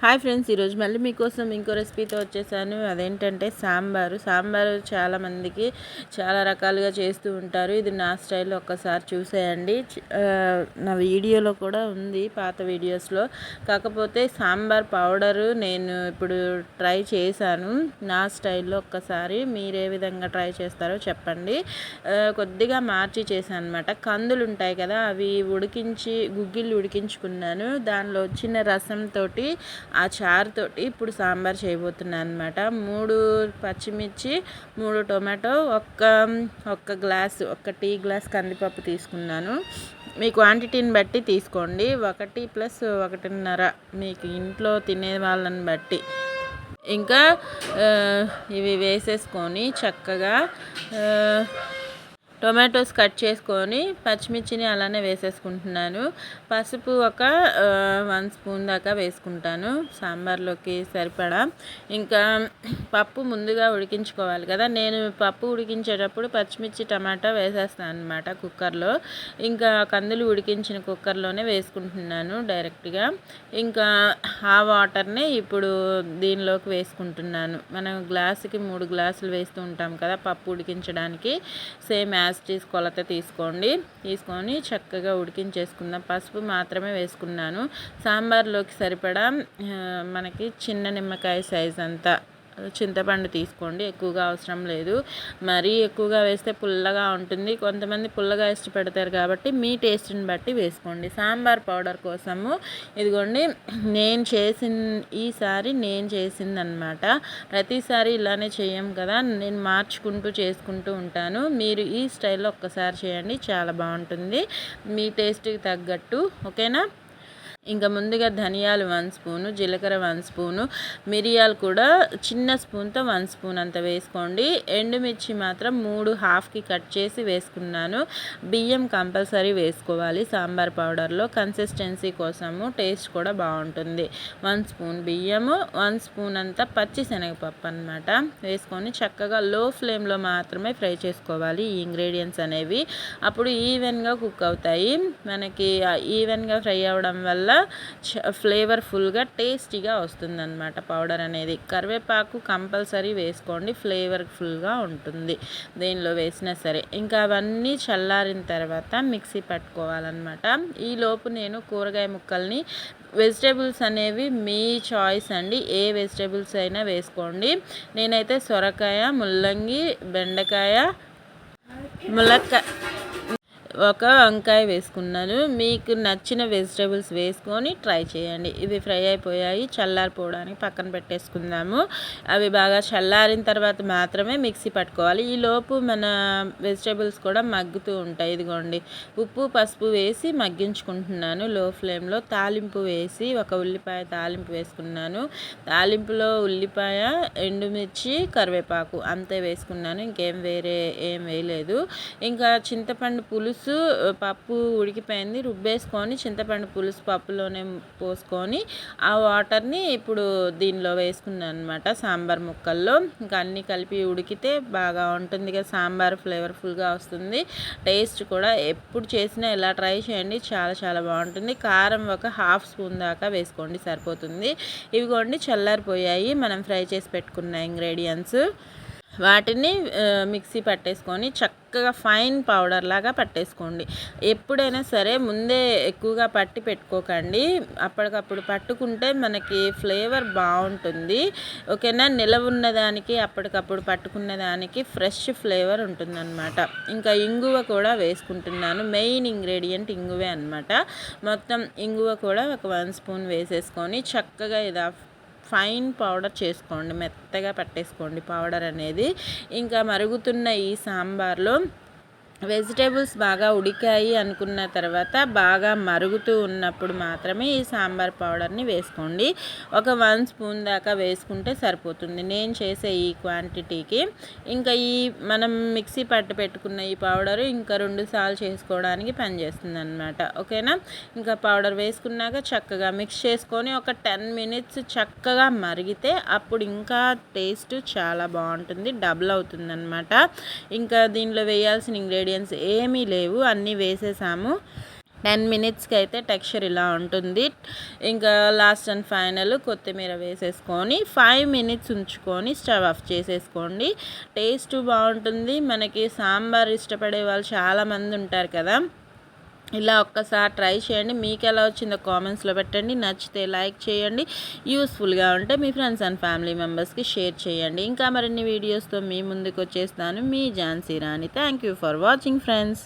Hi friends, ఈరోజు మళ్ళీ మీకోసం ఇంకో రెసిపీతో వచ్చేసాను. అదేంటంటే సాంబారు చాలామందికి చాలా రకాలుగా చేస్తూ ఉంటారు. ఇది నా స్టైల్లో ఒక్కసారి చూసేయండి. నా వీడియోలో కూడా ఉంది, పాత వీడియోస్లో. కాకపోతే సాంబార్ పౌడరు నేను ఇప్పుడు ట్రై చేశాను నా స్టైల్లో. ఒక్కసారి మీరు ఏ విధంగా ట్రై చేస్తారో చెప్పండి. కొద్దిగా మార్చి చేశాను అనమాట. కందులు ఉంటాయి కదా, అవి గుగ్గిళ్ళు ఉడికించుకున్నాను. దానిలో వచ్చిన రసంతో ఆ చారుతోటి ఇప్పుడు సాంబార్ చేయబోతున్నాను అనమాట. 3 పచ్చిమిర్చి, 3 టొమాటో, ఒక్క టీ గ్లాస్ కందిపప్పు తీసుకున్నాను. మీ క్వాంటిటీని బట్టి తీసుకోండి. 1 + 1.5 మీకు ఇంట్లో తినే వాళ్ళని బట్టి. ఇంకా ఇవి వేసేసుకొని చక్కగా టొమాటోస్ కట్ చేసుకొని పచ్చిమిర్చిని అలానే వేసేసుకుంటున్నాను. పసుపు ఒక 1 స్పూన్ దాకా వేసుకుంటాను సాంబార్లోకి సరిపడా. ఇంకా పప్పు ముందుగా ఉడికించుకోవాలి కదా, నేను పప్పు ఉడికించేటప్పుడు పచ్చిమిర్చి టమాటా వేసేస్తాను అనమాట కుక్కర్లో. ఇంకా కందులు ఉడికించిన కుక్కర్లోనే వేసుకుంటున్నాను డైరెక్ట్గా. ఇంకా ఆ వాటర్ని ఇప్పుడు దీనిలోకి వేసుకుంటున్నాను. మనం గ్లాసుకి 3 గ్లాసులు వేస్తూ ఉంటాం కదా పప్పు ఉడికించడానికి. సేమ్ కొలత తీసుకొని చక్కగా ఉడికించేసుకుందాం. పసుపు మాత్రమే వేసుకున్నాను. సాంబార్లోకి సరిపడా మనకి చిన్న నిమ్మకాయ సైజ్ అంతా చింతపండు తీసుకోండి. ఎక్కువగా అవసరం లేదు, మరీ ఎక్కువగా వేస్తే పుల్లగా ఉంటుంది. కొంతమంది పుల్లగా ఇష్టపడతారు కాబట్టి మీ టేస్ట్ని బట్టి వేసుకోండి. సాంబార్ పౌడర్ కోసము ఇదిగోండి, ఈసారి నేను చేసిందనమాట. ప్రతిసారి ఇలానే చేయం కదా, నేను చేసుకుంటూ ఉంటాను. మీరు ఈ స్టైల్లో ఒక్కసారి చేయండి, చాలా బాగుంటుంది మీ టేస్ట్కి తగ్గట్టు. ఓకేనా? ఇంకా ముందుగా ధనియాలు 1 స్పూను, జీలకర్ర 1 స్పూను, మిరియాలు కూడా చిన్న స్పూన్తో 1 స్పూన్ అంత వేసుకోండి. ఎండుమిర్చి మాత్రం 3 హాఫ్కి కట్ చేసి వేసుకున్నాను. బియ్యం కంపల్సరీ వేసుకోవాలి సాంబార్ పౌడర్లో, కన్సిస్టెన్సీ కోసము, టేస్ట్ కూడా బాగుంటుంది. 1 స్పూన్ బియ్యము, 1 స్పూన్ అంతా పచ్చిశనగపప్పు అనమాట వేసుకొని చక్కగా లో ఫ్లేమ్లో మాత్రమే ఫ్రై చేసుకోవాలి ఈ ఇంగ్రీడియంట్స్ అనేవి. అప్పుడు ఈవెన్గా కుక్ అవుతాయి. మనకి ఈవెన్గా ఫ్రై అవ్వడం వల్ల ఫ్లేవర్ఫుల్గా టేస్టీగా వస్తుందన్నమాట పౌడర్ అనేది. కరివేపాకు కంపల్సరీ వేసుకోండి, ఫ్లేవర్ఫుల్గా ఉంటుంది దేనిలో వేసినా సరే. ఇంకా అవన్నీ చల్లారిన తర్వాత మిక్సీ పట్టుకోవాలన్నమాట. ఈలోపు నేను కూరగాయ ముక్కల్ని, వెజిటేబుల్స్ అనేవి మీ చాయిస్ అండి, ఏ వెజిటేబుల్స్ అయినా వేసుకోండి. నేనైతే సొరకాయ, ముల్లంగి, బెండకాయ, ఒక వంకాయ వేసుకున్నాను. మీకు నచ్చిన వెజిటేబుల్స్ వేసుకొని ట్రై చేయండి. ఇవి ఫ్రై అయిపోయాయి, చల్లారిపోవడానికి పక్కన పెట్టేసుకుందాము. అవి బాగా చల్లారిన తర్వాత మాత్రమే మిక్సీ పట్టుకోవాలి. ఈలోపు మన వెజిటేబుల్స్ కూడా మగ్గుతూ ఉంటాయి. ఇదిగోండి, ఉప్పు పసుపు వేసి మగ్గించుకుంటున్నాను లో ఫ్లేమ్లో. తాలింపు వేసి ఒక ఉల్లిపాయ తాలింపు వేసుకున్నాను. తాలింపులో ఉల్లిపాయ, ఎండుమిర్చి, కరివేపాకు అంతే వేసుకున్నాను, ఇంకేం ఏం వేయలేదు. ఇంకా చింతపండు పులుసు, పప్పు ఉడికిపోయింది, రుబ్బేసుకొని చింతపండు పులుసు పప్పులోనే పోసుకొని ఆ వాటర్ని ఇప్పుడు దీనిలో వేసుకున్నాను అనమాట సాంబార్ ముక్కల్లో. ఇంకా అన్నీ కలిపి ఉడికితే బాగా ఉంటుంది కదా సాంబార్, ఫ్లేవర్ఫుల్గా వస్తుంది. టేస్ట్ కూడా ఎప్పుడు చేసినా ఇలా ట్రై చేయండి, చాలా చాలా బాగుంటుంది. కారం ఒక 1/2 స్పూన్ దాకా వేసుకోండి, సరిపోతుంది. ఇవిగోండి చల్లారిపోయాయి మనం ఫ్రై చేసి పెట్టుకున్న ఇంగ్రీడియంట్స్. వాటిని మిక్సీ పట్టేసుకొని చక్కగా ఫైన్ పౌడర్ లాగా పట్టేసుకోండి. ఎప్పుడైనా సరే ముందే ఎక్కువగా పట్టి పెట్టుకోకండి, అప్పటికప్పుడు పట్టుకుంటే మనకి ఫ్లేవర్ బాగుంటుంది. ఓకేనా? నిలవ ఉన్నదానికి అప్పటికప్పుడు పట్టుకున్న దానికి ఫ్రెష్ ఫ్లేవర్ ఉంటుందన్నమాట. ఇంకా ఇంగువ కూడా వేసుకుంటున్నాను. మెయిన్ ఇంగ్రీడియంట్ ఇంగువే అనమాట. మొత్తం ఇంగువ కూడా ఒక 1 స్పూన్ వేసేసుకొని చక్కగా ఫైన్ పౌడర్ చేసుకోండి, మెత్తగా పట్టేసుకోండి పౌడర్ అనేది. ఇంకా మరుగుతున్న ఈ సాంబార్లో వెజిటేబుల్స్ బాగా ఉడికాయి అనుకున్న తర్వాత, బాగా మరుగుతూ ఉన్నప్పుడు మాత్రమే ఈ సాంబార్ పౌడర్ని వేసుకోండి. ఒక 1 స్పూన్ దాకా వేసుకుంటే సరిపోతుంది నేను చేసే ఈ క్వాంటిటీకి. ఇంకా మనం మిక్సీ పెట్టుకున్న ఈ పౌడరు ఇంకా 2 సార్లు చేసుకోవడానికి పనిచేస్తుంది అనమాట. ఓకేనా? ఇంకా పౌడర్ వేసుకున్నాక చక్కగా మిక్స్ చేసుకొని ఒక 10 మినిట్స్ చక్కగా మరిగితే అప్పుడు ఇంకా టేస్ట్ చాలా బాగుంటుంది, డబుల్ అవుతుంది అనమాట. ఇంకా దీనిలో వేయాల్సిన ఇంగ్రీడియంట్స్ ఏమీ లేవు, అన్నీ వేసేసాము. 10 మినిట్స్కి అయితే టెక్స్చర్ ఇలా ఉంటుంది. ఇంకా లాస్ట్ అండ్ ఫైనల్ కొత్తిమీర వేసేసుకొని 5 మినిట్స్ ఉంచుకొని స్టవ్ ఆఫ్ చేసేసుకోండి. టేస్ట్ బాగుంటుంది. మనకి సాంబార్ ఇష్టపడే వాళ్ళు చాలామంది ఉంటారు కదా, ఇలా ఒక్కసారి ట్రై చేయండి. మీకు ఎలా వచ్చిందో కామెంట్స్లో పెట్టండి. నచ్చితే లైక్ చేయండి. యూస్ఫుల్గా ఉంటే మీ ఫ్రెండ్స్ అండ్ ఫ్యామిలీ మెంబర్స్కి షేర్ చేయండి. ఇంకా మరిన్ని వీడియోస్తో మీ ముందుకు వచ్చేస్తాను. మీ Jhansi Rani. Thank you for watching friends.